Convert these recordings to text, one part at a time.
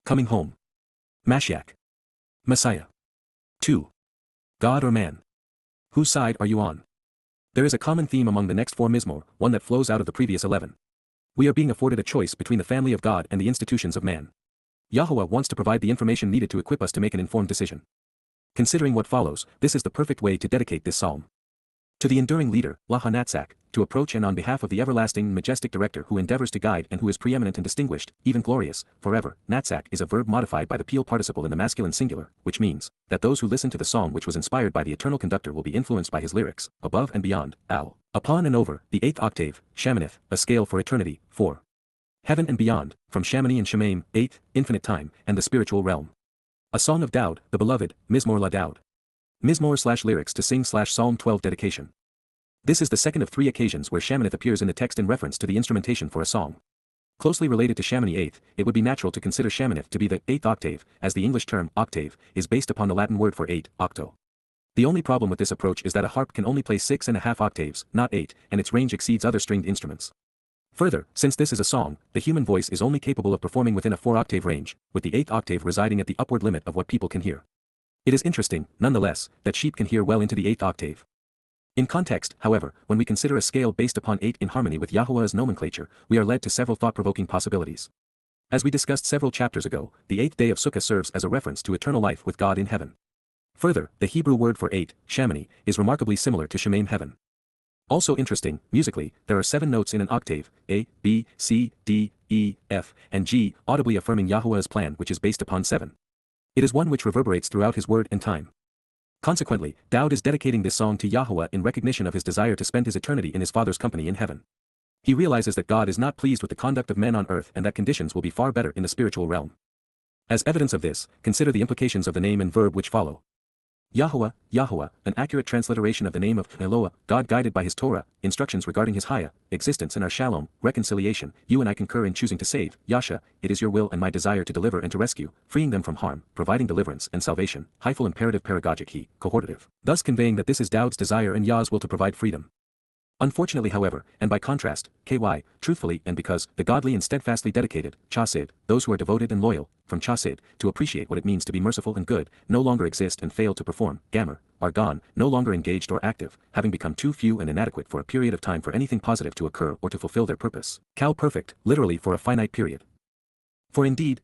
Coming home. Mashyach. Messiah. 2. God or man? Whose side are you on? There is a common theme among the next 4 Mizmowr, one that flows out of the previous 11. We are being afforded a choice between the family of God and the institutions of man. Yahowah wants to provide the information needed to equip us to make an informed decision. Considering what follows, this is the perfect way to dedicate this psalm. To the enduring leader, Natzak, to approach and on behalf of the everlasting and majestic director who endeavors to guide and who is preeminent and distinguished, even glorious, forever. Natzak is a verb modified by the piel participle in the masculine singular, which means that those who listen to the song which was inspired by the eternal conductor will be influenced by his lyrics, above and beyond, al, upon and over, the 8th octave, Shamanith, a scale for eternity, 4. Heaven and beyond, from Shamani and Shemaim, 8th, infinite time, and the spiritual realm. A song of Dowd, the beloved, Mizmowr la Dowd. Mizmowr/lyrics to sing/Psalm 12 dedication. This is the second of 3 occasions where Shamanith appears in the text in reference to the instrumentation for a song. Closely related to Shamani 8th, it would be natural to consider Shamanith to be the 8th octave, as the English term octave is based upon the Latin word for 8, octo. The only problem with this approach is that a harp can only play 6½ octaves, not 8, and its range exceeds other stringed instruments. Further, since this is a song, the human voice is only capable of performing within a 4-octave range, with the 8th octave residing at the upward limit of what people can hear. It is interesting, nonetheless, that sheep can hear well into the 8th octave. In context, however, when we consider a scale based upon 8 in harmony with Yahowah's nomenclature, we are led to several thought-provoking possibilities. As we discussed several chapters ago, the 8th day of Sukkah serves as a reference to eternal life with God in heaven. Further, the Hebrew word for 8, Shamani, is remarkably similar to Shemaim heaven. Also interesting, musically, there are 7 notes in an octave, A, B, C, D, E, F, and G, audibly affirming Yahowah's plan which is based upon 7. It is one which reverberates throughout his word and time. Consequently, Dowd is dedicating this song to Yahowah in recognition of his desire to spend his eternity in his Father's company in heaven. He realizes that God is not pleased with the conduct of men on earth and that conditions will be far better in the spiritual realm. As evidence of this, consider the implications of the name and verb which follow. Yahowah, Yahowah, an accurate transliteration of the name of Eloah, God guided by his Torah, instructions regarding his Haya, existence and our Shalom, reconciliation, you and I concur in choosing to save, Yasha, it is your will and my desire to deliver and to rescue, freeing them from harm, providing deliverance and salvation, hyphal imperative pedagogic he, cohortative, thus conveying that this is Dowd's desire and Yah's will to provide freedom. Unfortunately however, and by contrast, truthfully and because, the godly and steadfastly dedicated, Chassid, those who are devoted and loyal, from Chassid, to appreciate what it means to be merciful and good, no longer exist and fail to perform, Gamer, are gone, no longer engaged or active, having become too few and inadequate for a period of time for anything positive to occur or to fulfill their purpose. Cal perfect, literally for a finite period. For indeed,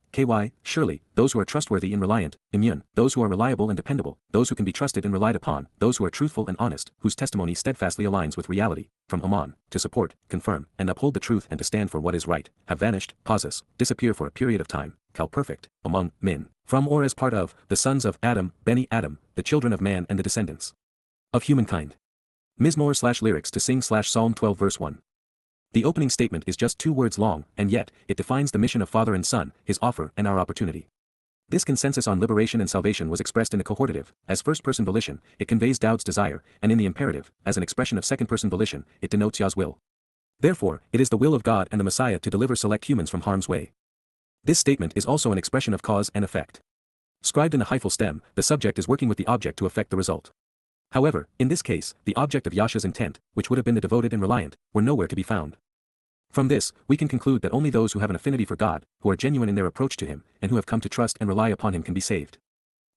surely, those who are trustworthy and reliant, immune, those who are reliable and dependable, those who can be trusted and relied upon, those who are truthful and honest, whose testimony steadfastly aligns with reality, from Aman, to support, confirm, and uphold the truth and to stand for what is right, have vanished, pauses, disappear for a period of time, cal perfect, among men, from or as part of, the sons of Adam, Beni Adam, the children of man and the descendants of humankind. Mizmowr/lyrics to sing/Psalm 12 verse 1. The opening statement is just 2 words long, and yet, it defines the mission of Father and Son, his offer and our opportunity. This consensus on liberation and salvation was expressed in the cohortative, as first-person volition, it conveys Dowd's desire, and in the imperative, as an expression of second-person volition, it denotes Yah's will. Therefore, it is the will of God and the Messiah to deliver select humans from harm's way. This statement is also an expression of cause and effect. Scribed in the hyphal stem, the subject is working with the object to effect the result. However, in this case, the object of Yasha's intent, which would have been the devoted and reliant, were nowhere to be found. From this, we can conclude that only those who have an affinity for God, who are genuine in their approach to him, and who have come to trust and rely upon him can be saved.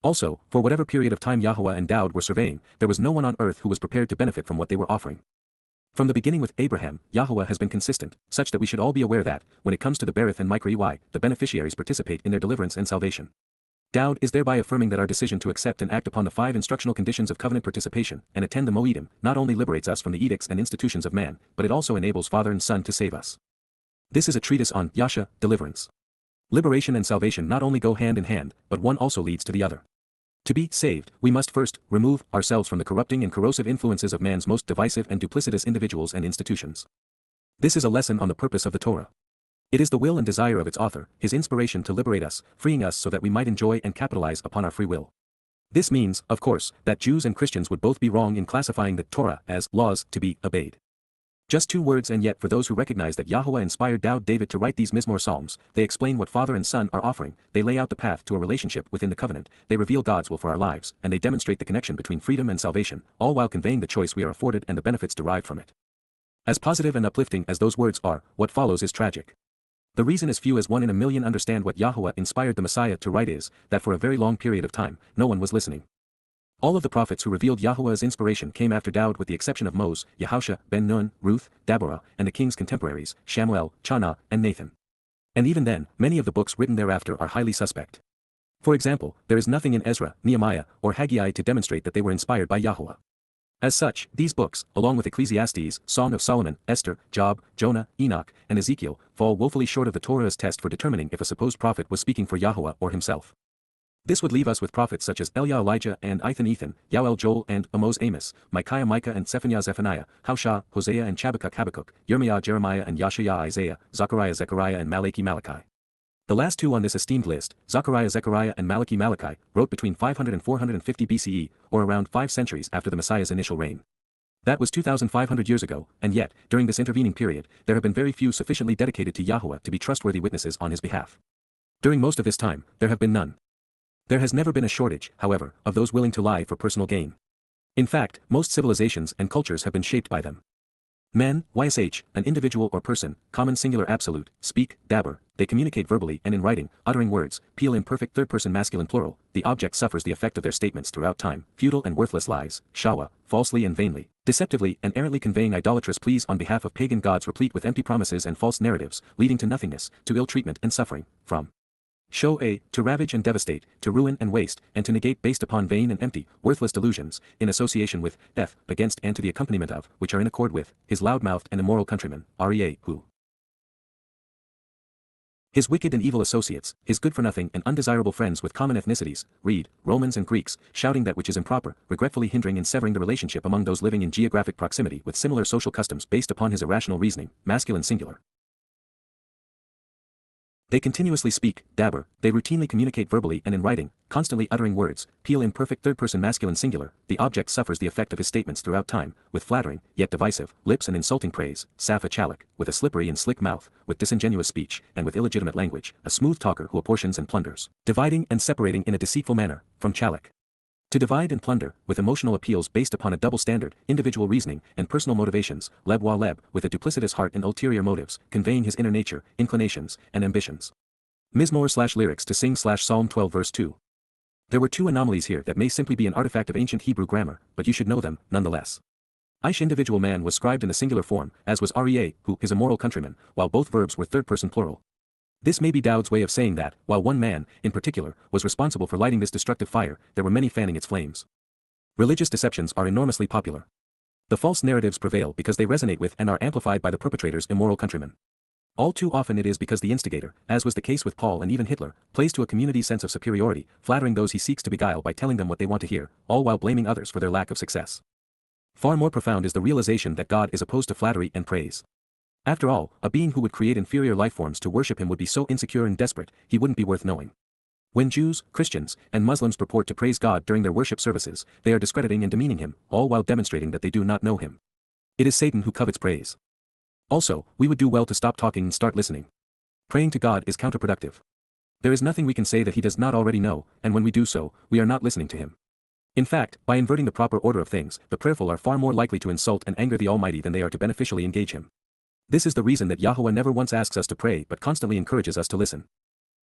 Also, for whatever period of time Yahowah and Dowd were surveying, there was no one on earth who was prepared to benefit from what they were offering. From the beginning with Abraham, Yahowah has been consistent, such that we should all be aware that, when it comes to the Berith and Micra, the beneficiaries participate in their deliverance and salvation. Dowd is thereby affirming that our decision to accept and act upon the 5 instructional conditions of covenant participation, and attend the Moedim, not only liberates us from the edicts and institutions of man, but it also enables Father and Son to save us. This is a treatise on Yasha, deliverance. Liberation and salvation not only go hand in hand, but one also leads to the other. To be saved, we must first remove ourselves from the corrupting and corrosive influences of man's most divisive and duplicitous individuals and institutions. This is a lesson on the purpose of the Torah. It is the will and desire of its author, his inspiration to liberate us, freeing us so that we might enjoy and capitalize upon our free will. This means, of course, that Jews and Christians would both be wrong in classifying the Torah as laws to be obeyed. Just 2 words, and yet for those who recognize that Yahowah inspired David to write these Mizmowr psalms, they explain what Father and Son are offering, they lay out the path to a relationship within the covenant, they reveal God's will for our lives, and they demonstrate the connection between freedom and salvation, all while conveying the choice we are afforded and the benefits derived from it. As positive and uplifting as those words are, what follows is tragic. The reason as few as 1 in a million understand what Yahowah inspired the Messiah to write is, that for a very long period of time, no one was listening. All of the prophets who revealed Yahowah's inspiration came after Dowd with the exception of Moses, Yahushua, Ben Nun, Ruth, Deborah, and the king's contemporaries, Shamuel, Chanah, and Nathan. And even then, many of the books written thereafter are highly suspect. For example, there is nothing in Ezra, Nehemiah, or Haggai to demonstrate that they were inspired by Yahowah. As such, these books, along with Ecclesiastes, Song of Solomon, Esther, Job, Jonah, Enoch, and Ezekiel, fall woefully short of the Torah's test for determining if a supposed prophet was speaking for Yahowah or himself. This would leave us with prophets such as Elia Elijah and Ethan, Yoel Joel and Amos Amos, Micaiah Micah and Zephaniah, Hosea Hosea and Habakkuk, Yirmiah Jeremiah and Yashaya Isaiah, Zechariah and Malachi. The last two on this esteemed list, Zechariah and Malachi, wrote between 500 and 450 BCE, or around 5 centuries after the Messiah's initial reign. That was 2,500 years ago, and yet, during this intervening period, there have been very few sufficiently dedicated to Yahowah to be trustworthy witnesses on his behalf. During most of this time, there have been none. There has never been a shortage, however, of those willing to lie for personal gain. In fact, most civilizations and cultures have been shaped by them. Men, an individual or person, common singular absolute, speak, dabber, they communicate verbally and in writing, uttering words, peel imperfect third-person masculine plural, the object suffers the effect of their statements throughout time, futile and worthless lies, shawa, falsely and vainly, deceptively and errantly conveying idolatrous pleas on behalf of pagan gods replete with empty promises and false narratives, leading to nothingness, to ill treatment and suffering, from show to ravage and devastate, to ruin and waste, and to negate based upon vain and empty, worthless delusions, in association with, against and to the accompaniment of, which are in accord with, his loud-mouthed and immoral countrymen, who his wicked and evil associates, his good-for-nothing and undesirable friends with common ethnicities, read, Romans and Greeks, shouting that which is improper, regretfully hindering and severing the relationship among those living in geographic proximity with similar social customs based upon his irrational reasoning, masculine singular. They continuously speak, dabber, they routinely communicate verbally and in writing, constantly uttering words, peel imperfect third-person masculine singular, the object suffers the effect of his statements throughout time, with flattering, yet divisive, lips and insulting praise, Sapha Chalak, with a slippery and slick mouth, with disingenuous speech, and with illegitimate language, a smooth talker who apportions and plunders, dividing and separating in a deceitful manner, from Chalak. To divide and plunder, with emotional appeals based upon a double standard, individual reasoning, and personal motivations, with a duplicitous heart and ulterior motives, conveying his inner nature, inclinations, and ambitions. Mizmowr/lyrics to sing Psalm 12 verse 2. There were two anomalies here that may simply be an artifact of ancient Hebrew grammar, but you should know them, nonetheless. Each individual man was scribed in the singular form, as was who, his immoral countryman, while both verbs were third-person plural. This may be Dowd's way of saying that, while one man, in particular, was responsible for lighting this destructive fire, there were many fanning its flames. Religious deceptions are enormously popular. The false narratives prevail because they resonate with and are amplified by the perpetrator's immoral countrymen. All too often it is because the instigator, as was the case with Paul and even Hitler, plays to a community's sense of superiority, flattering those he seeks to beguile by telling them what they want to hear, all while blaming others for their lack of success. Far more profound is the realization that God is opposed to flattery and praise. After all, a being who would create inferior lifeforms to worship him would be so insecure and desperate, he wouldn't be worth knowing. When Jews, Christians, and Muslims purport to praise God during their worship services, they are discrediting and demeaning him, all while demonstrating that they do not know him. It is Satan who covets praise. Also, we would do well to stop talking and start listening. Praying to God is counterproductive. There is nothing we can say that he does not already know, and when we do so, we are not listening to him. In fact, by inverting the proper order of things, the prayerful are far more likely to insult and anger the Almighty than they are to beneficially engage him. This is the reason that Yahowah never once asks us to pray but constantly encourages us to listen.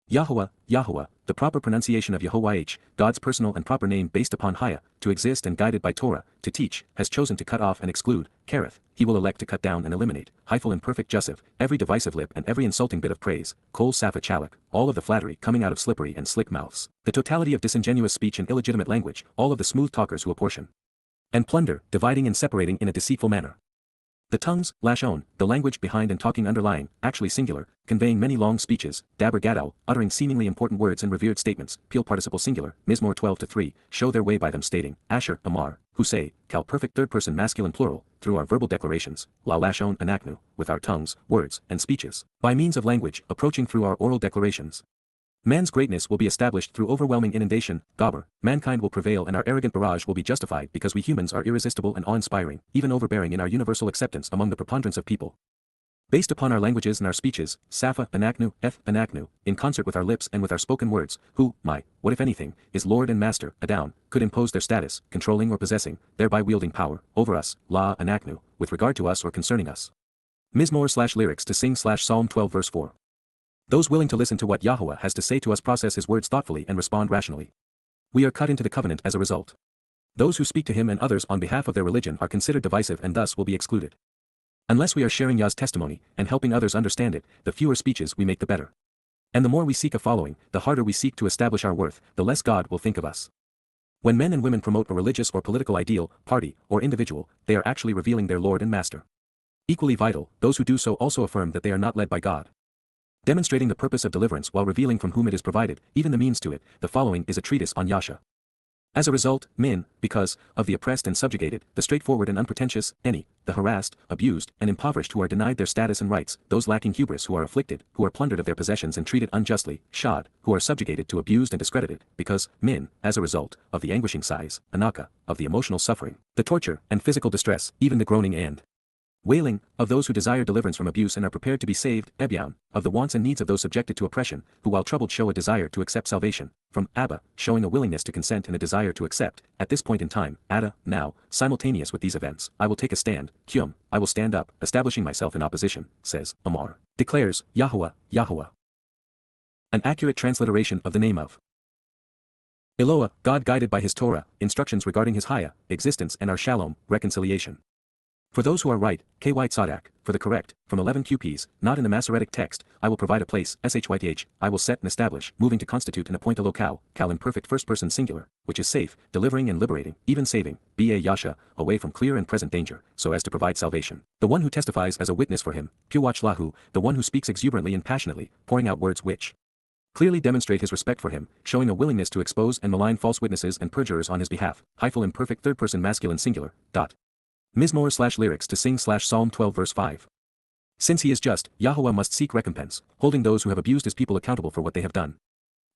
Yahowah, the proper pronunciation of Yahowah, God's personal and proper name based upon Haya, to exist and guided by Torah, to teach, has chosen to cut off and exclude, Kareth, he will elect to cut down and eliminate, Hyphal and perfect Jussive, every divisive lip and every insulting bit of praise, Kol Sapha Chalak, all of the flattery coming out of slippery and slick mouths, the totality of disingenuous speech and illegitimate language, all of the smooth talkers who apportion and plunder, dividing and separating in a deceitful manner. The tongues, lashon, the language behind and talking underlying, actually singular, conveying many long speeches, dabber gadol, uttering seemingly important words and revered statements, peel participle singular, Mizmowr 12-3, show their way by them stating, Asher, Amar, who say, Kal perfect third-person masculine plural, through our verbal declarations, la lashon anaknu, with our tongues, words, and speeches, by means of language, approaching through our oral declarations. Man's greatness will be established through overwhelming inundation, Gaber, mankind will prevail and our arrogant barrage will be justified because we humans are irresistible and awe-inspiring, even overbearing in our universal acceptance among the preponderance of people. Based upon our languages and our speeches, Sapha, Anaknu, in concert with our lips and with our spoken words, who, what if anything, is Lord and Master, Adown, could impose their status, controlling or possessing, thereby wielding power, over us, La, Anaknu, with regard to us or concerning us. Mizmowr/lyrics to sing Psalm 12 verse 4. Those willing to listen to what Yahowah has to say to us process his words thoughtfully and respond rationally. We are cut into the covenant as a result. Those who speak to him and others on behalf of their religion are considered divisive and thus will be excluded. Unless we are sharing Yah's testimony and helping others understand it, the fewer speeches we make the better. And the more we seek a following, the harder we seek to establish our worth, the less God will think of us. When men and women promote a religious or political ideal, party, or individual, they are actually revealing their Lord and Master. Equally vital, those who do so also affirm that they are not led by God. Demonstrating the purpose of deliverance while revealing from whom it is provided, even the means to it, the following is a treatise on Yasha. As a result, because of the oppressed and subjugated, the straightforward and unpretentious, the harassed, abused, and impoverished who are denied their status and rights, those lacking hubris who are afflicted, who are plundered of their possessions and treated unjustly, shad, who are subjugated to abused and discredited, because, as a result, of the anguishing sighs, anaka, of the emotional suffering, the torture, and physical distress, even the groaning and wailing, of those who desire deliverance from abuse and are prepared to be saved, ebyan, of the wants and needs of those subjected to oppression, who while troubled show a desire to accept salvation, from Abba, showing a willingness to consent and a desire to accept, at this point in time, Ada, now, simultaneous with these events, I will take a stand, Qum, I will stand up, establishing myself in opposition, says, Amar, declares, Yahowah, Yahowah. An accurate transliteration of the name of Eloah, God guided by his Torah, instructions regarding his Haya, existence and our Shalom, reconciliation. For those who are right, ky tzadak, for the correct, from 11 QPs, not in the Masoretic text, I will provide a place, shyth, I will set and establish, moving to constitute and appoint a locale, cal in perfect first person singular, which is safe, delivering and liberating, even saving, ba yasha, away from clear and present danger, so as to provide salvation. The one who testifies as a witness for him, puwach lahu, the one who speaks exuberantly and passionately, pouring out words which clearly demonstrate his respect for him, showing a willingness to expose and malign false witnesses and perjurers on his behalf, hyphal imperfect third person masculine singular, Mizmowr lyrics to sing Psalm 12 verse 5. Since he is just, Yahowah must seek recompense, holding those who have abused his people accountable for what they have done.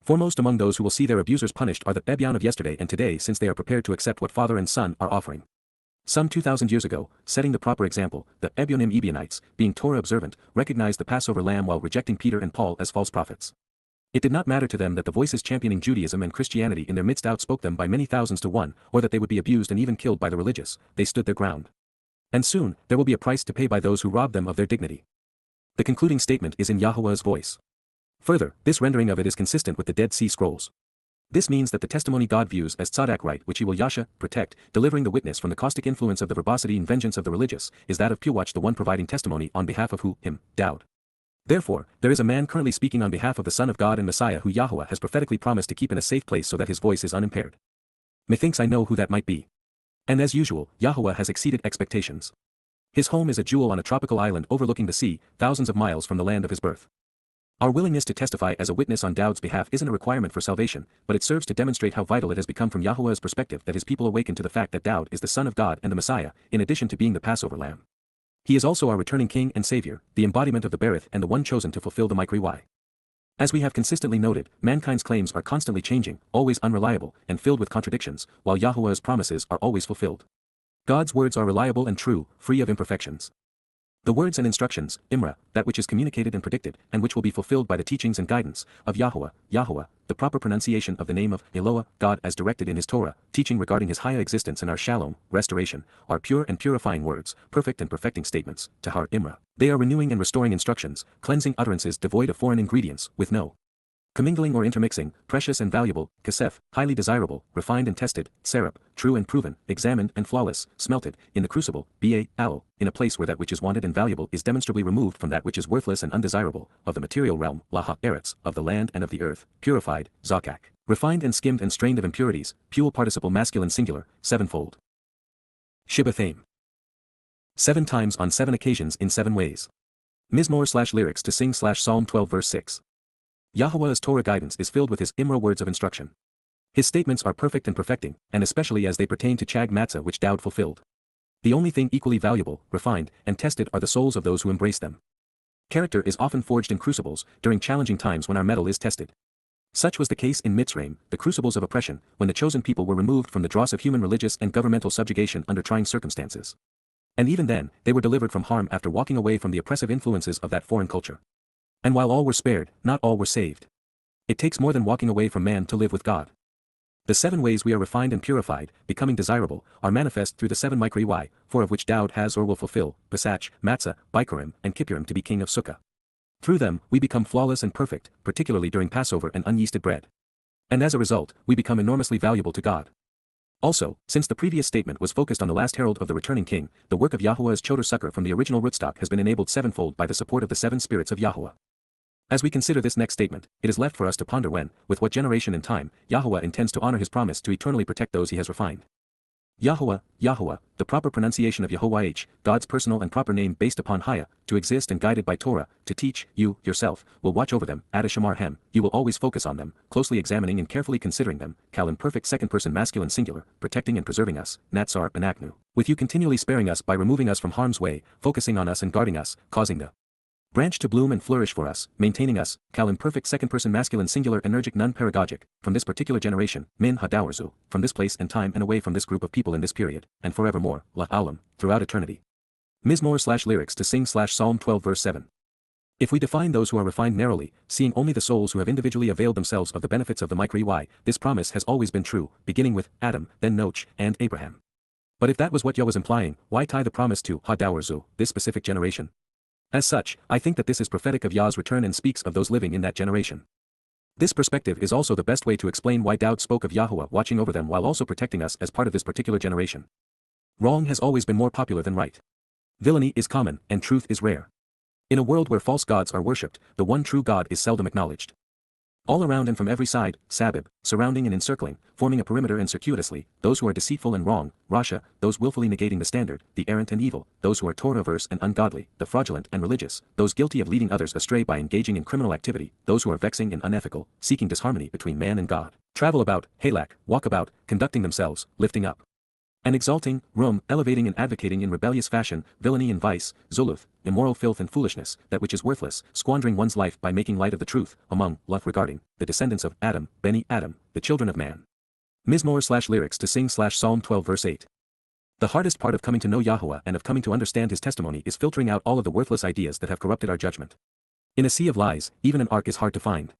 Foremost among those who will see their abusers punished are the ebyan of yesterday and today, since they are prepared to accept what father and son are offering. Some 2,000 years ago, setting the proper example, the Ebionim Ebionites, being Torah observant, recognized the Passover lamb while rejecting Peter and Paul as false prophets. It did not matter to them that the voices championing Judaism and Christianity in their midst outspoke them by many thousands to one, or that they would be abused and even killed by the religious, they stood their ground. And soon, there will be a price to pay by those who rob them of their dignity. The concluding statement is in Yahowah's voice. Further, this rendering of it is consistent with the Dead Sea Scrolls. This means that the testimony God views as tzadak right, which he will yasha, protect, delivering the witness from the caustic influence of the verbosity and vengeance of the religious, is that of puwach, the one providing testimony on behalf of him, Dowd. Therefore, there is a man currently speaking on behalf of the Son of God and Messiah who Yahowah has prophetically promised to keep in a safe place so that his voice is unimpaired. Methinks I know who that might be. And as usual, Yahowah has exceeded expectations. His home is a jewel on a tropical island overlooking the sea, thousands of miles from the land of his birth. Our willingness to testify as a witness on Dowd's behalf isn't a requirement for salvation, but it serves to demonstrate how vital it has become from Yahowah's perspective that his people awaken to the fact that Dowd is the Son of God and the Messiah, in addition to being the Passover lamb. He is also our returning King and Savior, the embodiment of the Berith and the one chosen to fulfill the YYV2C2. As we have consistently noted, mankind's claims are constantly changing, always unreliable, and filled with contradictions, while Yahowah's promises are always fulfilled. God's words are reliable and true, free of imperfections. The words and instructions, Imra, that which is communicated and predicted, and which will be fulfilled by the teachings and guidance of Yahowah, Yahowah, the proper pronunciation of the name of Eloah, God as directed in his Torah, teaching regarding his higher existence and our shalom, restoration, are pure and purifying words, perfect and perfecting statements, Tahar Imra. They are renewing and restoring instructions, cleansing utterances devoid of foreign ingredients, with no commingling or intermixing, precious and valuable, kasef, highly desirable, refined and tested, serap, true and proven, examined and flawless, smelted, in the crucible, aloe, in a place where that which is wanted and valuable is demonstrably removed from that which is worthless and undesirable, of the material realm, laha, eretz, of the land and of the earth, purified, zakak, refined and skimmed and strained of impurities, puel participle masculine singular, sevenfold. Shibathame. 7 times on 7 occasions in 7 ways. Mizmowr lyrics to sing Psalm 12 verse 6. Yahowah's Torah guidance is filled with his Imra words of instruction. His statements are perfect and perfecting, and especially as they pertain to Chag Matzah which Dowd fulfilled. The only thing equally valuable, refined, and tested are the souls of those who embrace them. Character is often forged in crucibles, during challenging times when our metal is tested. Such was the case in Mitzrayim, the crucibles of oppression, when the chosen people were removed from the dross of human religious and governmental subjugation under trying circumstances. And even then, they were delivered from harm after walking away from the oppressive influences of that foreign culture. And while all were spared, not all were saved. It takes more than walking away from man to live with God. The 7 ways we are refined and purified, becoming desirable, are manifest through the 7 YYV2C2, 4 of which Dowd has or will fulfill, Pesach, Matzah, Bikurim, and Kippurim to be king of Sukkah. Through them, we become flawless and perfect, particularly during Passover and unyeasted bread. And as a result, we become enormously valuable to God. Also, since the previous statement was focused on the last herald of the returning king, the work of Yahowah's Choder succor from the original rootstock has been enabled sevenfold by the support of the seven spirits of Yahowah. As we consider this next statement, it is left for us to ponder when, with what generation and time, Yahowah intends to honor his promise to eternally protect those he has refined. Yahowah, Yahowah, the proper pronunciation of Yahowah, God's personal and proper name based upon Haya, to exist and guided by Torah, to teach, you, yourself, will watch over them, Yada Yahowah, you will always focus on them, closely examining and carefully considering them, Kal imperfect second person masculine singular, protecting and preserving us, Natsar Anaknu, with you continually sparing us by removing us from harm's way, focusing on us and guarding us, causing the branch to bloom and flourish for us, maintaining us, Kal imperfect second person masculine singular energic non-pedagogic, from this particular generation, Min Hadawarzu, from this place and time and away from this group of people in this period, and forevermore, La Alam, throughout eternity. Mizmowr/lyrics to sing/Psalm 12 verse 7. If we define those who are refined narrowly, seeing only the souls who have individually availed themselves of the benefits of the Micro-EY, this promise has always been true, beginning with Adam, then Noach, and Abraham. But if that was what Yah was implying, why tie the promise to Hadawarzu, this specific generation? As such, I think that this is prophetic of Yah's return and speaks of those living in that generation. This perspective is also the best way to explain why Dowd spoke of Yahowah watching over them while also protecting us as part of this particular generation. Wrong has always been more popular than right. Villainy is common, and truth is rare. In a world where false gods are worshipped, the one true God is seldom acknowledged. All around and from every side, Sabib, surrounding and encircling, forming a perimeter and circuitously, those who are deceitful and wrong, Rasha, those willfully negating the standard, the errant and evil, those who are Torah-averse and ungodly, the fraudulent and religious, those guilty of leading others astray by engaging in criminal activity, those who are vexing and unethical, seeking disharmony between man and God, travel about, halak, walk about, conducting themselves, lifting up and exalting, elevating and advocating in rebellious fashion, villainy and vice, zuluth, immoral filth and foolishness, that which is worthless, squandering one's life by making light of the truth, among, regarding, the descendants of Adam, Beni Adam, the children of man. Mizmowr/lyrics to sing/Psalm 12 verse 8. The hardest part of coming to know Yahowah and of coming to understand his testimony is filtering out all of the worthless ideas that have corrupted our judgment. In a sea of lies, even an ark is hard to find.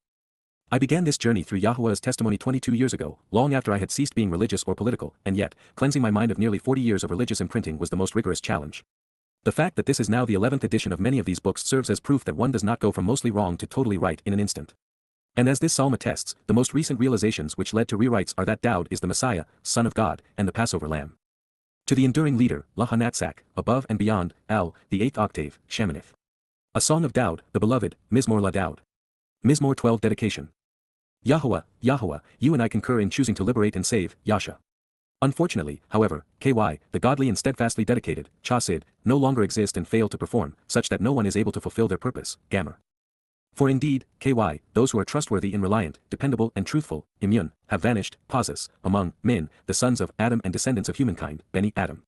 I began this journey through Yahowah's testimony 22 years ago, long after I had ceased being religious or political, and yet, cleansing my mind of nearly 40 years of religious imprinting was the most rigorous challenge. The fact that this is now the 11th edition of many of these books serves as proof that one does not go from mostly wrong to totally right in an instant. And as this psalm attests, the most recent realizations which led to rewrites are that Dowd is the Messiah, Son of God, and the Passover Lamb. To the enduring leader, Lahanatsak, above and beyond, Al, the 8th octave, Shemanith. A song of Dowd, the beloved, Mizmowr la Dowd. Mizmowr 12 dedication. Yahowah, Yahowah, you and I concur in choosing to liberate and save, Yasha. Unfortunately, however, KY, the godly and steadfastly dedicated, Chassid, no longer exist and fail to perform, such that no one is able to fulfill their purpose, Gamma. For indeed, KY, those who are trustworthy and reliant, dependable and truthful, immune, have vanished, pauses, among, Min, the sons of Adam and descendants of humankind, Beni Adam.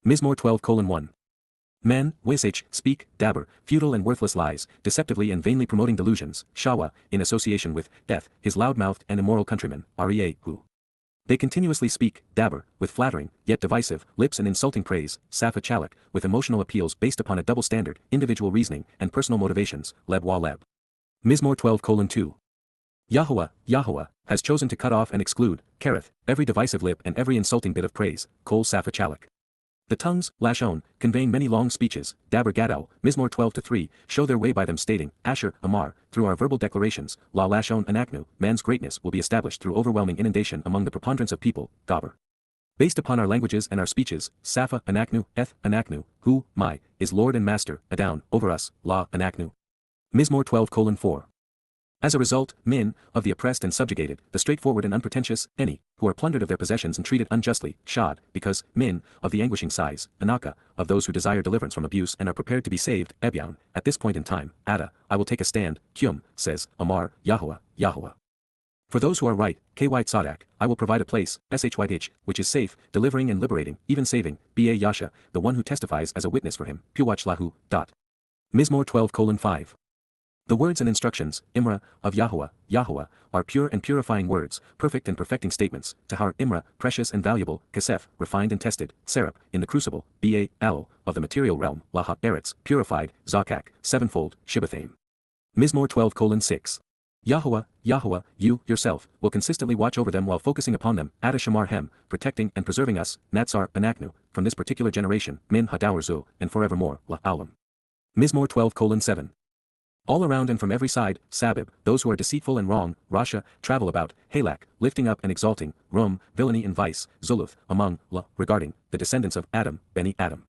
Mizmowr 12:1. Men, Wsh, speak, dabber, futile and worthless lies, deceptively and vainly promoting delusions, Shawa, in association with, death, his loud-mouthed and immoral countrymen, Rea, who. They continuously speak, dabber, with flattering, yet divisive, lips and insulting praise, Safa Chalak, with emotional appeals based upon a double standard, individual reasoning, and personal motivations, Leb wa Leb. Mizmowr 12:2. Yahowah, Yahowah, has chosen to cut off and exclude, Kereth, every divisive lip and every insulting bit of praise, Kol Safa Chalak. The tongues, Lashon, conveying many long speeches, Dabber Gadol, Mizmowr 12-3, show their way by them stating, Asher, Amar, through our verbal declarations, La Lashon Anaknu, man's greatness will be established through overwhelming inundation among the preponderance of people, Gabber. Based upon our languages and our speeches, Safa Anaknu, Eth Anaknu, who, my, is Lord and Master, Adown, over us, La Anaknu. Mizmowr 12:4. As a result, Min, of the oppressed and subjugated, the straightforward and unpretentious, Any, who are plundered of their possessions and treated unjustly, Shad, because, Min, of the anguishing sighs, Anaka, of those who desire deliverance from abuse and are prepared to be saved, Ebyan, at this point in time, Ada, I will take a stand, Kyum, says, Amar, Yahowah, Yahowah. For those who are right, Ky Tzadak, I will provide a place, Shyh, which is safe, delivering and liberating, even saving, Ba Yasha, the one who testifies as a witness for him, Puwach Lahu. Mizmowr 12:5. The words and instructions, Imra, of Yahowah, Yahowah, are pure and purifying words, perfect and perfecting statements, Tahar, Imra, precious and valuable, Kesef, refined and tested, Serap, in the crucible, Ba, Alo, of the material realm, Laha, Eretz, purified, Zakak, sevenfold, Shibbathim. Mizmowr 12:6. Yahowah, Yahowah, you, yourself, will consistently watch over them while focusing upon them, Ada Shamar Hem, protecting and preserving us, Natsar, Anaknu, from this particular generation, Min Hadawarzu, and forevermore, La Alam. Mizmowr 12:7. All around and from every side, Sabib, those who are deceitful and wrong, Rasha, travel about, Halak, lifting up and exalting, Rum, villainy and vice, Zuluth, among, La, regarding, the descendants of Adam, Beni Adam.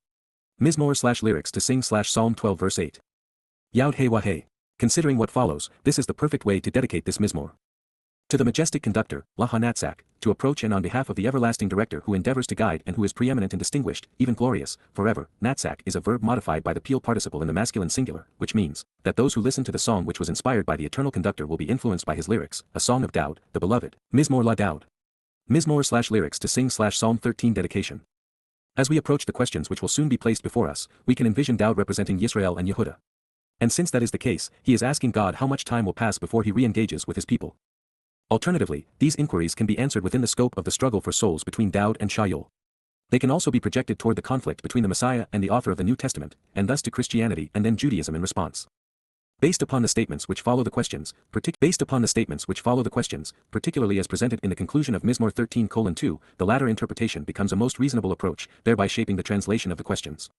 Mizmowr/lyrics to sing/Psalm 12 verse 8. Yada Yahowah. Considering what follows, this is the perfect way to dedicate this Mizmowr. To the majestic conductor, Natsak, to approach and on behalf of the everlasting director who endeavors to guide and who is preeminent and distinguished, even glorious, forever. Natsak is a verb modified by the peel participle in the masculine singular, which means that those who listen to the song which was inspired by the eternal conductor will be influenced by his lyrics, a song of Dowd, the beloved. Mizmowr la Dowd. Mizmowr/lyrics to sing/Psalm 13 dedication. As we approach the questions which will soon be placed before us, we can envision Dowd representing Yisra'el and Yehudah. And since that is the case, he is asking God how much time will pass before he re-engages with his people. Alternatively, these inquiries can be answered within the scope of the struggle for souls between Dowd and Shaul. They can also be projected toward the conflict between the Messiah and the author of the New Testament, and thus to Christianity and then Judaism in response. Based upon the statements which follow the questions, particularly as presented in the conclusion of Mizmowr 13:2, the latter interpretation becomes a most reasonable approach, thereby shaping the translation of the questions.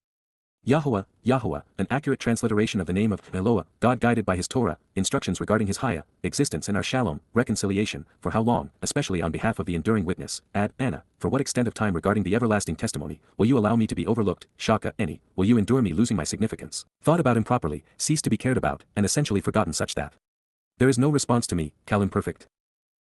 Yahowah, Yahowah, an accurate transliteration of the name of Eloah, God guided by his Torah, instructions regarding his Haya, existence and our Shalom, reconciliation, for how long, especially on behalf of the enduring witness, Ad, Anna, for what extent of time regarding the everlasting testimony, will you allow me to be overlooked, Shaka, any, will you endure me losing my significance, thought about improperly, cease to be cared about, and essentially forgotten such that there is no response to me, Cal imperfect.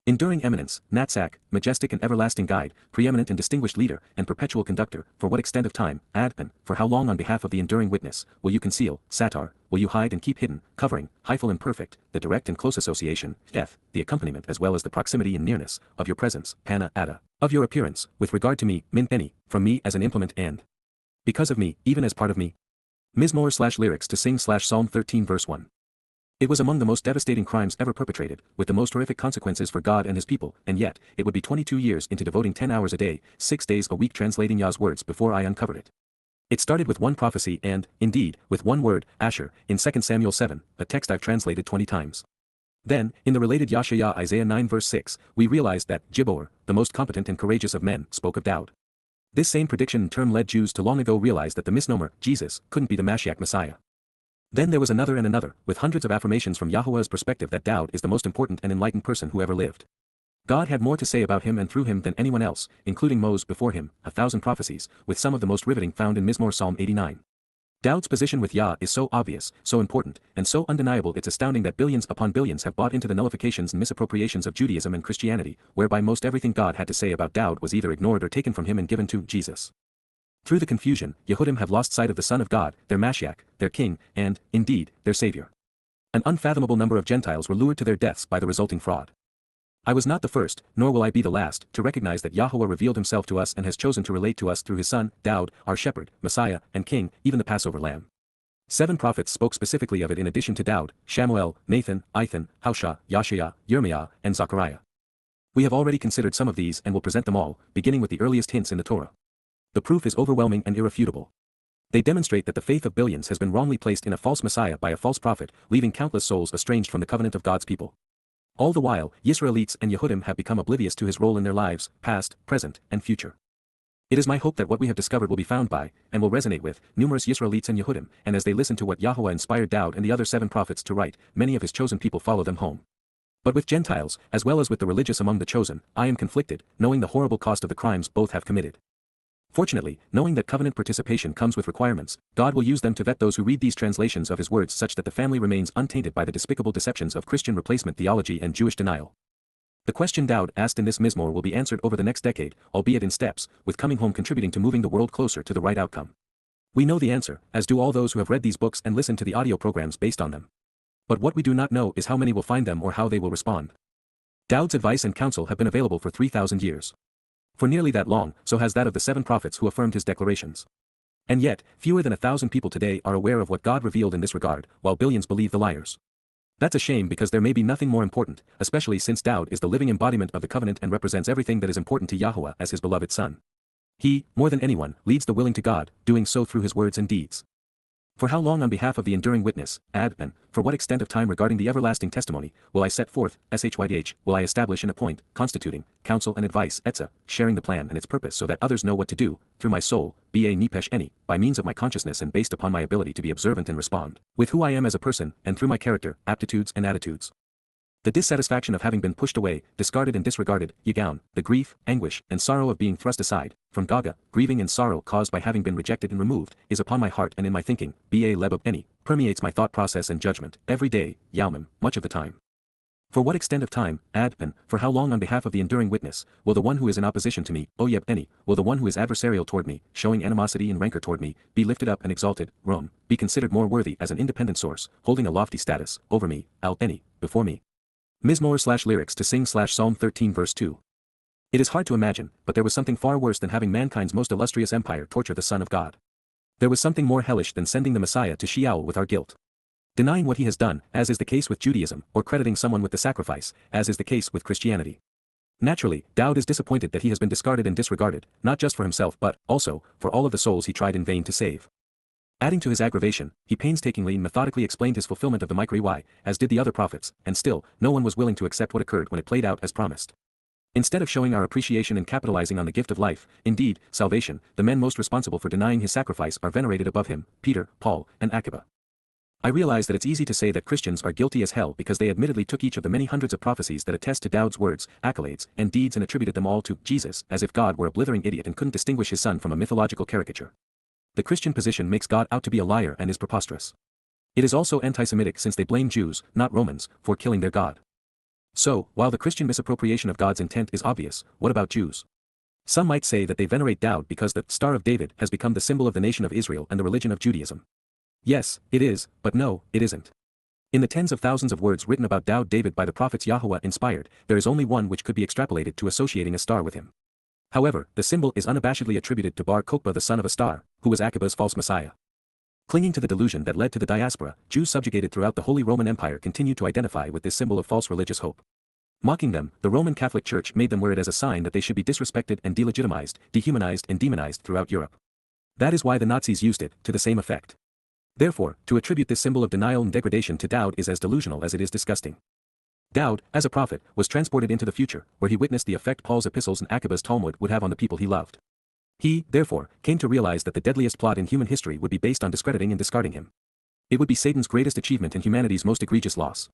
Enduring eminence, Natsak, majestic and everlasting guide, preeminent and distinguished leader, and perpetual conductor, for what extent of time, Adpan, for how long on behalf of the enduring witness, will you conceal, Satar, will you hide and keep hidden, covering, Hyphal imperfect, the direct and close association, death, the accompaniment as well as the proximity and nearness, of your presence, Pana, Ada, of your appearance, with regard to me, Min, any, from me as an implement and because of me, even as part of me. Mizmowr/lyrics to sing/Psalm 13 verse 1. It was among the most devastating crimes ever perpetrated, with the most horrific consequences for God and his people, and yet, it would be 22 years into devoting 10 hours a day, 6 days a week translating Yah's words before I uncovered it. It started with one prophecy and, indeed, with one word, Asher, in 2 Samuel 7, a text I've translated 20 times. Then, in the related Yashayah Isaiah 9 verse 6, we realized that Gibbor, the most competent and courageous of men, spoke of Dowd. This same prediction in turn led Jews to long ago realize that the misnomer, Jesus, couldn't be the Mashyach Messiah. Then there was another and another, with hundreds of affirmations from Yahowah's perspective that Dowd is the most important and enlightened person who ever lived. God had more to say about him and through him than anyone else, including Moses before him, 1,000 prophecies, with some of the most riveting found in Mizmowr Psalm 89. Dowd's position with Yah is so obvious, so important, and so undeniable it's astounding that billions upon billions have bought into the nullifications and misappropriations of Judaism and Christianity, whereby most everything God had to say about Dowd was either ignored or taken from him and given to Jesus. Through the confusion, Yehudim have lost sight of the Son of God, their Mashiach, their King, and, indeed, their Savior. An unfathomable number of Gentiles were lured to their deaths by the resulting fraud. I was not the first, nor will I be the last, to recognize that Yahowah revealed himself to us and has chosen to relate to us through his Son, Dowd, our Shepherd, Messiah, and King, even the Passover Lamb. 7 prophets spoke specifically of it in addition to Dowd, Shamuel, Nathan, Ethan, Haushah, Yashayah, Yirmiah, and Zechariah. We have already considered some of these and will present them all, beginning with the earliest hints in the Torah. The proof is overwhelming and irrefutable. They demonstrate that the faith of billions has been wrongly placed in a false Messiah by a false prophet, leaving countless souls estranged from the covenant of God's people. All the while, Yisraelites and Yehudim have become oblivious to his role in their lives, past, present, and future. It is my hope that what we have discovered will be found by, and will resonate with, numerous Yisraelites and Yehudim, and as they listen to what Yahowah inspired Dowd and the other 7 prophets to write, many of his chosen people follow them home. But with Gentiles, as well as with the religious among the chosen, I am conflicted, knowing the horrible cost of the crimes both have committed. Fortunately, knowing that covenant participation comes with requirements, God will use them to vet those who read these translations of his words such that the family remains untainted by the despicable deceptions of Christian replacement theology and Jewish denial. The question Dowd asked in this Mizmowr will be answered over the next decade, albeit in steps, with coming home contributing to moving the world closer to the right outcome. We know the answer, as do all those who have read these books and listened to the audio programs based on them. But what we do not know is how many will find them or how they will respond. Dowd's advice and counsel have been available for 3,000 years. For nearly that long, so has that of the 7 prophets who affirmed his declarations. And yet, fewer than 1,000 people today are aware of what God revealed in this regard, while billions believe the liars. That's a shame because there may be nothing more important, especially since Dowd is the living embodiment of the covenant and represents everything that is important to Yahowah as his beloved son. He, more than anyone, leads the willing to God, doing so through his words and deeds. For how long on behalf of the enduring witness, and for what extent of time regarding the everlasting testimony, will I set forth, shydh, will I establish and appoint, constituting, counsel and advice, etc., sharing the plan and its purpose so that others know what to do, through my soul, by means of my consciousness and based upon my ability to be observant and respond, with who I am as a person, and through my character, aptitudes and attitudes. The dissatisfaction of having been pushed away, discarded and disregarded, Yagaon, the grief, anguish, and sorrow of being thrust aside, from Gaga, grieving and sorrow caused by having been rejected and removed, is upon my heart and in my thinking, permeates my thought process and judgment, every day, much of the time. For what extent of time, for how long on behalf of the enduring witness, will the one who is in opposition to me, will the one who is adversarial toward me, showing animosity and rancor toward me, be lifted up and exalted, be considered more worthy as an independent source, holding a lofty status, over me, before me. Mizmowr/lyrics to sing Psalm 13 verse 2. It is hard to imagine, but there was something far worse than having mankind's most illustrious empire torture the Son of God. There was something more hellish than sending the Messiah to Sheol with our guilt. Denying what he has done, as is the case with Judaism, or crediting someone with the sacrifice, as is the case with Christianity. Naturally, Dowd is disappointed that he has been discarded and disregarded, not just for himself but, also, for all of the souls he tried in vain to save. Adding to his aggravation, he painstakingly and methodically explained his fulfillment of the Micro-Y, as did the other prophets, and still, no one was willing to accept what occurred when it played out as promised. Instead of showing our appreciation and capitalizing on the gift of life, indeed, salvation, the men most responsible for denying his sacrifice are venerated above him, Peter, Paul, and Akiba. I realize that it's easy to say that Christians are guilty as hell because they admittedly took each of the many hundreds of prophecies that attest to Dowd's words, accolades, and deeds and attributed them all to Jesus, as if God were a blithering idiot and couldn't distinguish his son from a mythological caricature. The Christian position makes God out to be a liar and is preposterous. It is also anti-Semitic since they blame Jews, not Romans, for killing their God. So, while the Christian misappropriation of God's intent is obvious, what about Jews? Some might say that they venerate Dowd because the Star of David has become the symbol of the nation of Israel and the religion of Judaism. Yes, it is, but no, it isn't. In the tens of thousands of words written about Dowd David by the prophets Yahowah inspired, there is only one which could be extrapolated to associating a star with him. However, the symbol is unabashedly attributed to Bar Kokhba, the son of a star, who was Akiba's false messiah. Clinging to the delusion that led to the diaspora, Jews subjugated throughout the Holy Roman Empire continued to identify with this symbol of false religious hope. Mocking them, the Roman Catholic Church made them wear it as a sign that they should be disrespected and delegitimized, dehumanized and demonized throughout Europe. That is why the Nazis used it, to the same effect. Therefore, to attribute this symbol of denial and degradation to Dowd is as delusional as it is disgusting. Dowd, as a prophet, was transported into the future, where he witnessed the effect Paul's epistles and Akiba's Talmud would have on the people he loved. He, therefore, came to realize that the deadliest plot in human history would be based on discrediting and discarding him. It would be Satan's greatest achievement and humanity's most egregious loss.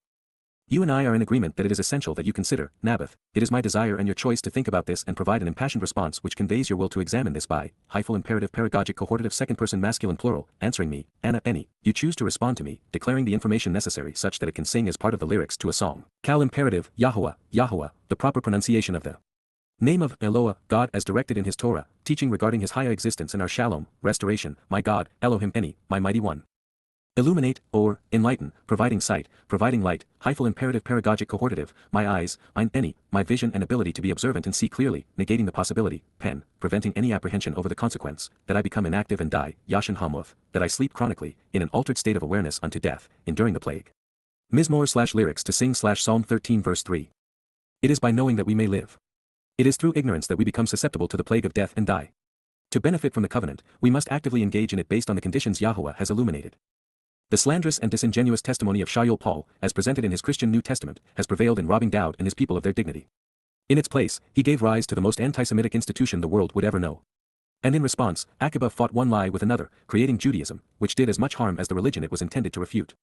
You and I are in agreement that it is essential that you consider, Naboth, it is my desire and your choice to think about this and provide an impassioned response which conveys your will to examine this by, hyphal imperative paragogic cohortative second person masculine plural, answering me, Anna, any, you choose to respond to me, declaring the information necessary such that it can sing as part of the lyrics to a song. Cal imperative, Yahowah, Yahowah, the proper pronunciation of the name of Eloah, God as directed in his Torah, teaching regarding his higher existence and our shalom, restoration, my God, Elohim any, my mighty one. Illuminate, or, enlighten, providing sight, providing light, hyphal imperative paragogic cohortative, my eyes, mine any, my vision and ability to be observant and see clearly, negating the possibility, pen, preventing any apprehension over the consequence, that I become inactive and die, Yashin Hamuth, that I sleep chronically, in an altered state of awareness unto death, enduring the plague. Mizmowr/lyrics to sing Psalm 13 verse 3. It is by knowing that we may live. It is through ignorance that we become susceptible to the plague of death and die. To benefit from the covenant, we must actively engage in it based on the conditions Yahowah has illuminated. The slanderous and disingenuous testimony of Shaul Paul, as presented in his Christian New Testament, has prevailed in robbing Dowd and his people of their dignity. In its place, he gave rise to the most anti-Semitic institution the world would ever know. And in response, Akiba fought one lie with another, creating Judaism, which did as much harm as the religion it was intended to refute.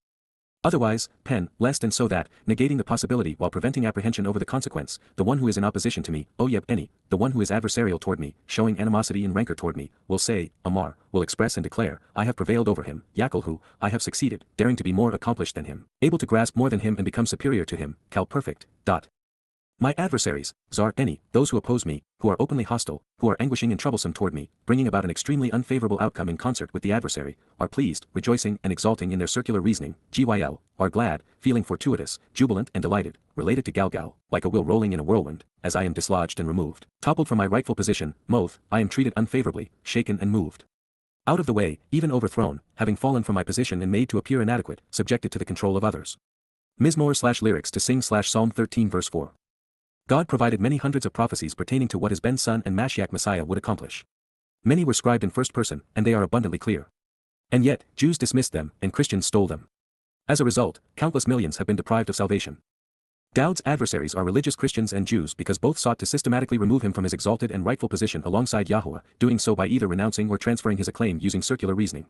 Otherwise, pen, lest and so that, negating the possibility while preventing apprehension over the consequence, the one who is in opposition to me, any, the one who is adversarial toward me, showing animosity and rancor toward me, will say, Amar, will express and declare, I have prevailed over him, Yakelhu, I have succeeded, daring to be more accomplished than him, able to grasp more than him and become superior to him, Cal perfect. My adversaries, Zar any, those who oppose me, who are openly hostile, who are anguishing and troublesome toward me, bringing about an extremely unfavorable outcome in concert with the adversary, are pleased, rejoicing and exulting in their circular reasoning, gyl, are glad, feeling fortuitous, jubilant and delighted, related to Galgal, like a wheel rolling in a whirlwind, as I am dislodged and removed, toppled from my rightful position, Moth, I am treated unfavorably, shaken and moved. Out of the way, even overthrown, having fallen from my position and made to appear inadequate, subjected to the control of others. Mizmowr/lyrics to sing Psalm 13 verse 4. God provided many hundreds of prophecies pertaining to what his Ben Son and Mashyach Messiah would accomplish. Many were scribed in first person, and they are abundantly clear. And yet, Jews dismissed them, and Christians stole them. As a result, countless millions have been deprived of salvation. Dowd's adversaries are religious Christians and Jews because both sought to systematically remove him from his exalted and rightful position alongside Yahowah, doing so by either renouncing or transferring his acclaim using circular reasoning.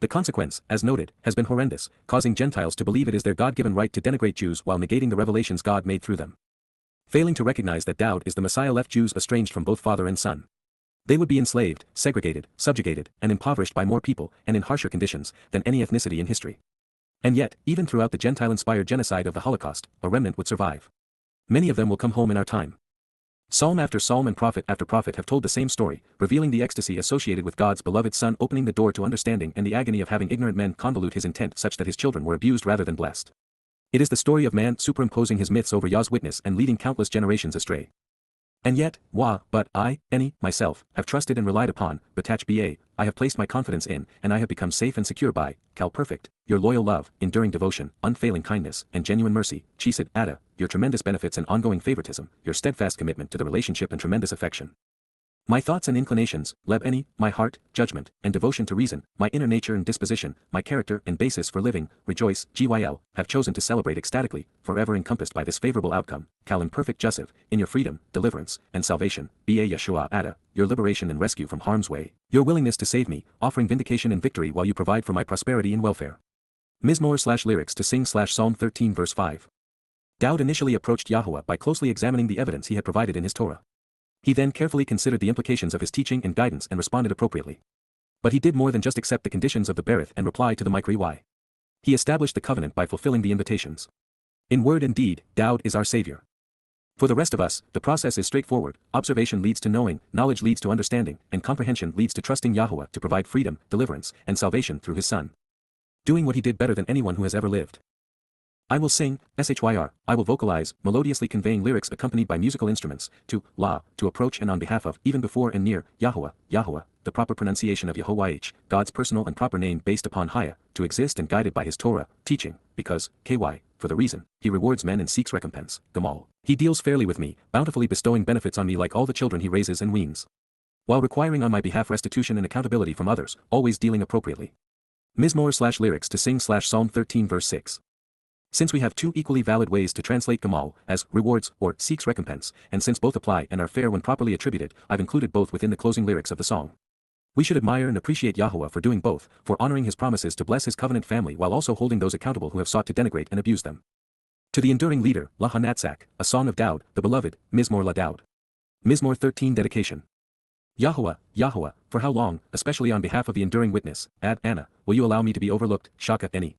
The consequence, as noted, has been horrendous, causing Gentiles to believe it is their God-given right to denigrate Jews while negating the revelations God made through them. Failing to recognize that Dowd is the Messiah left Jews estranged from both father and son. They would be enslaved, segregated, subjugated, and impoverished by more people, and in harsher conditions, than any ethnicity in history. And yet, even throughout the Gentile-inspired genocide of the Holocaust, a remnant would survive. Many of them will come home in our time. Psalm after psalm and prophet after prophet have told the same story, revealing the ecstasy associated with God's beloved Son opening the door to understanding and the agony of having ignorant men convolute his intent such that his children were abused rather than blessed. It is the story of man superimposing his myths over Yah's witness and leading countless generations astray. And yet, but I, myself, have trusted and relied upon, I have placed my confidence in, and I have become safe and secure by, Perfect, your loyal love, enduring devotion, unfailing kindness, and genuine mercy, Yada, your tremendous benefits and ongoing favoritism, your steadfast commitment to the relationship and tremendous affection. My thoughts and inclinations, my heart, judgment, and devotion to reason, my inner nature and disposition, my character and basis for living, rejoice, GYL, have chosen to celebrate ecstatically, forever encompassed by this favorable outcome, Perfect Joseph, in your freedom, deliverance, and salvation, Yada, your liberation and rescue from harm's way, your willingness to save me, offering vindication and victory while you provide for my prosperity and welfare. Mizmowr/lyrics to sing/Psalm 13 verse 5. Dowd initially approached Yahowah by closely examining the evidence he had provided in his Torah. He then carefully considered the implications of his teaching and guidance and responded appropriately. But he did more than just accept the conditions of the Berith and reply to the YYV. He established the covenant by fulfilling the invitations. In word and deed, Dowd is our Savior. For the rest of us, the process is straightforward: observation leads to knowing, knowledge leads to understanding, and comprehension leads to trusting Yahowah to provide freedom, deliverance, and salvation through his Son. Doing what he did better than anyone who has ever lived. I will sing, SHYR, I will vocalize, melodiously conveying lyrics accompanied by musical instruments, to approach and on behalf of, even before and near, Yahowah, the proper pronunciation of Yahowah, God's personal and proper name based upon Haya, to exist and guided by his Torah, teaching, because, for the reason, he rewards men and seeks recompense, Gamal. He deals fairly with me, bountifully bestowing benefits on me like all the children he raises and weans. While requiring on my behalf restitution and accountability from others, always dealing appropriately. Mizmowr/lyrics to sing/Psalm 13 verse 6. Since we have two equally valid ways to translate Gamal, as rewards or seeks recompense, and since both apply and are fair when properly attributed, I've included both within the closing lyrics of the song. We should admire and appreciate Yahowah for doing both, for honoring his promises to bless his covenant family while also holding those accountable who have sought to denigrate and abuse them. To the enduring leader, Natsak, a song of Dowd, the beloved, Mizmowr la Dowd. Mizmowr 13 dedication. Yahowah, for how long, especially on behalf of the enduring witness, Anna, will you allow me to be overlooked, Shaka Eni?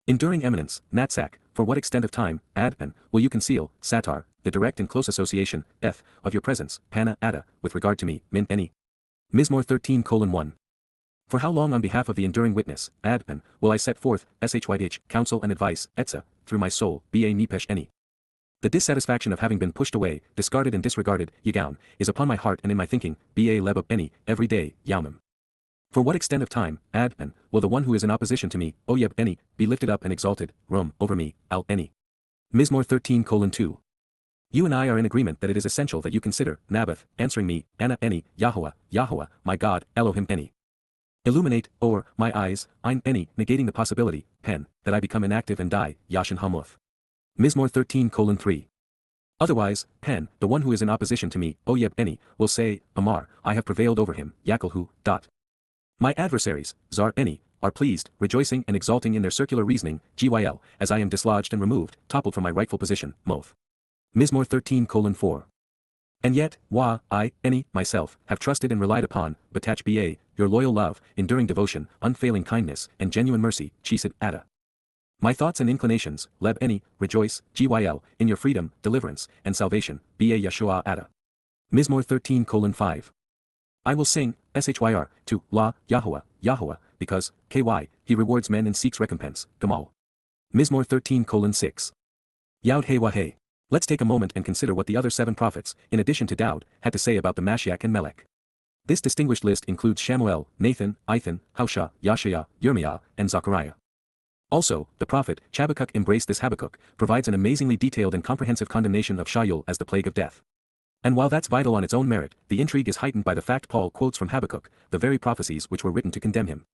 Enduring eminence, Natsak, for what extent of time, Adpan, will you conceal, Satar, the direct and close association, of your presence, Pana Ada, with regard to me, Min Eni? Mizmowr 13:1. For how long on behalf of the enduring witness, Adpan, will I set forth, SHYH, counsel and advice, Etza, through my soul, Ba Nipesh Eni? The dissatisfaction of having been pushed away, discarded and disregarded, Yagaun, is upon my heart and in my thinking, Ba Lebab Eni, every day, Yaumim. For what extent of time, Adpan, will the one who is in opposition to me, Oyeb Eni, be lifted up and exalted, Rum, over me, Al Eni? Mizmowr 13:2. You and I are in agreement that it is essential that you consider, Naboth, answering me, Anna Eni, Yahowah, my God, Elohim Eni. Illuminate, or, my eyes, Ein Eni, negating the possibility, Pen, that I become inactive and die, Yashin Hamuth. Mizmowr 13:3. Otherwise, Pen, the one who is in opposition to me, Oyeb Eni, will say, Amar, I have prevailed over him, Yakelhu. My adversaries, Zar Eni, are pleased, rejoicing and exalting in their circular reasoning, GYL, as I am dislodged and removed, toppled from my rightful position, Moth. Mizmowr 13:4. And yet, I, Eni, myself, have trusted and relied upon, Ba, your loyal love, enduring devotion, unfailing kindness, and genuine mercy, Chesed Ada. My thoughts and inclinations, Leb Eni, rejoice, GYL, in your freedom, deliverance, and salvation, Ba Yeshua Ada. Mizmowr 13:5. I will sing, SHYR, to Yahowah, because, he rewards men and seeks recompense, Gamal. Mizmowr 13:6. Yada Yahowah. Let's take a moment and consider what the other 7 prophets, in addition to Dowd, had to say about the Mashyach and Melek. This distinguished list includes Shamuel, Nathan, Ethan, Hosea, Yashaya, Yirmiah, and Zechariah. Also, the prophet, Habakkuk embraced this. Habakkuk provides an amazingly detailed and comprehensive condemnation of Shaul as the plague of death. And while that's vital on its own merit, the intrigue is heightened by the fact Paul quotes from Habakkuk, the very prophecies which were written to condemn him.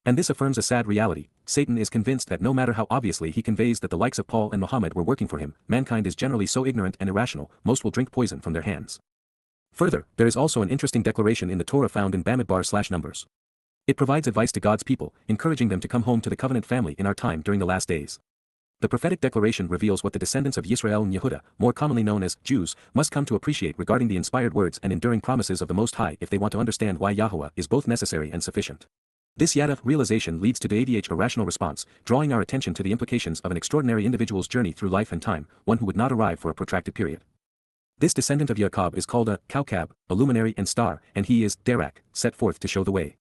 And this affirms a sad reality: Satan is convinced that no matter how obviously he conveys that the likes of Paul and Muhammad were working for him, mankind is generally so ignorant and irrational, most will drink poison from their hands. Further, there is also an interesting declaration in the Torah found in Bamidbar/Numbers. It provides advice to God's people, encouraging them to come home to the covenant family in our time during the last days. The prophetic declaration reveals what the descendants of Yisra'el and Yehuda, more commonly known as Jews, must come to appreciate regarding the inspired words and enduring promises of the Most High if they want to understand why Yahowah is both necessary and sufficient. This Yada realization leads to the irrational response, drawing our attention to the implications of an extraordinary individual's journey through life and time, one who would not arrive for a protracted period. This descendant of Yaakov is called a Kowkab, a luminary and star, and he is Derek, set forth to show the way.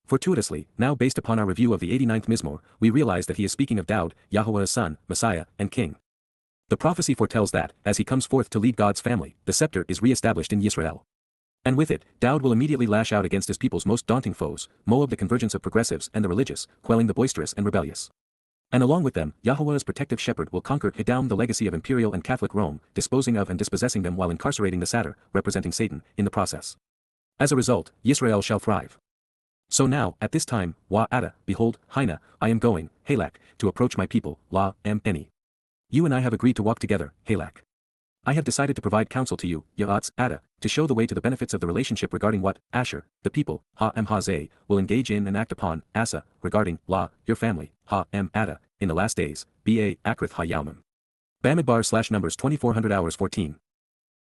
Fortuitously, now based upon our review of the 89th Mizmowr, we realize that he is speaking of Dowd, Yahowah's son, Messiah, and King. The prophecy foretells that, as he comes forth to lead God's family, the scepter is re-established in Yisra'el. And with it, Dowd will immediately lash out against his people's most daunting foes, Moab, the convergence of progressives and the religious, quelling the boisterous and rebellious. And along with them, Yahowah's protective shepherd will conquer Edom, the legacy of imperial and Catholic Rome, disposing of and dispossessing them while incarcerating the satyr, representing Satan, in the process. As a result, Yisra'el shall thrive. So now, at this time, Wa'ada, behold, Hina, I am going, Halak, to approach my people, La, Eni. You and I have agreed to walk together, Halak. I have decided to provide counsel to you, Ada, to show the way to the benefits of the relationship regarding what, Asher, the people, Hazeh, will engage in and act upon, Asa, regarding, La, your family, Ada, in the last days, Ba, Akrith Ha-Yalmim. Bamidbar/Numbers 2400 hours 14.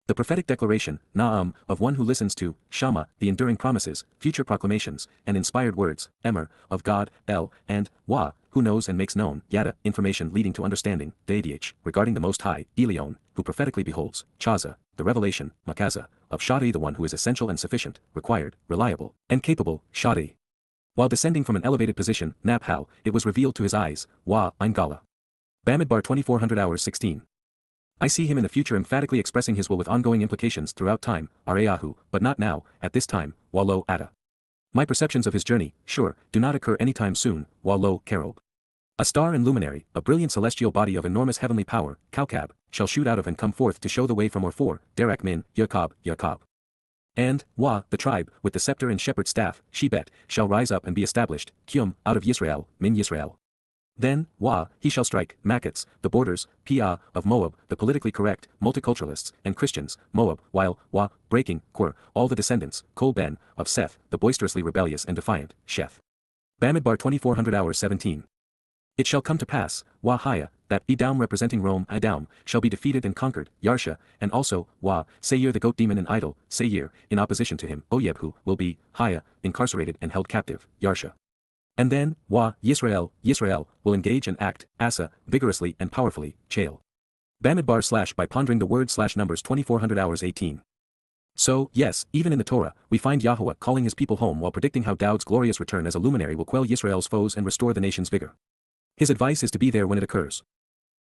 The prophetic declaration, Na'am, of one who listens to, Shama, the enduring promises, future proclamations, and inspired words, Emer, of God, El, and, Wa, who knows and makes known, Yada, information leading to understanding, Da'dh, regarding the Most High, Elion, who prophetically beholds, Chaza, the revelation, Makaza, of Shadi, the one who is essential and sufficient, required, reliable, and capable, Shadi. While descending from an elevated position, Naphal, it was revealed to his eyes, Wa, Eingala. Bamidbar 2400 hours 16. I see him in the future emphatically expressing his will with ongoing implications throughout time, Arayahu, but not now, at this time, Wallo Ada. My perceptions of his journey, sure, do not occur any time soon, Wallo Karob. A star and luminary, a brilliant celestial body of enormous heavenly power, Kowkab, shall shoot out of and come forth to show the way from or for, Derek Min, Yaakov. And, Wa, the tribe, with the scepter and shepherd's staff, Shebet, shall rise up and be established, Kyum, out of Yisra'el, Min Yisra'el. Then, Wa, he shall strike, Makkats, the borders, Pia, of Moab, the politically correct, multiculturalists, and Christians, Moab, while, Wa, breaking, Kor, all the descendants, Kol Ben, of Seth, the boisterously rebellious and defiant, Sheth. Bamidbar 2400 hours 17. It shall come to pass, Wa Haya, that Edom representing Rome, Edom, shall be defeated and conquered, Yarsha, and also, Wa, Seir the goat demon and idol, Seir, in opposition to him, Oyebhu, will be, Haya, incarcerated and held captive, Yarsha. And then, Wa, Yisra'el, will engage and act, Asa, vigorously and powerfully, Chael. Bamidbar/ by pondering the word/Numbers 2400 hours 18. So, yes, even in the Torah, we find Yahowah calling his people home while predicting how Dowd's glorious return as a luminary will quell Yisrael's foes and restore the nation's vigor. His advice is to be there when it occurs.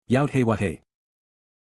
Yod Hey Wah Hey.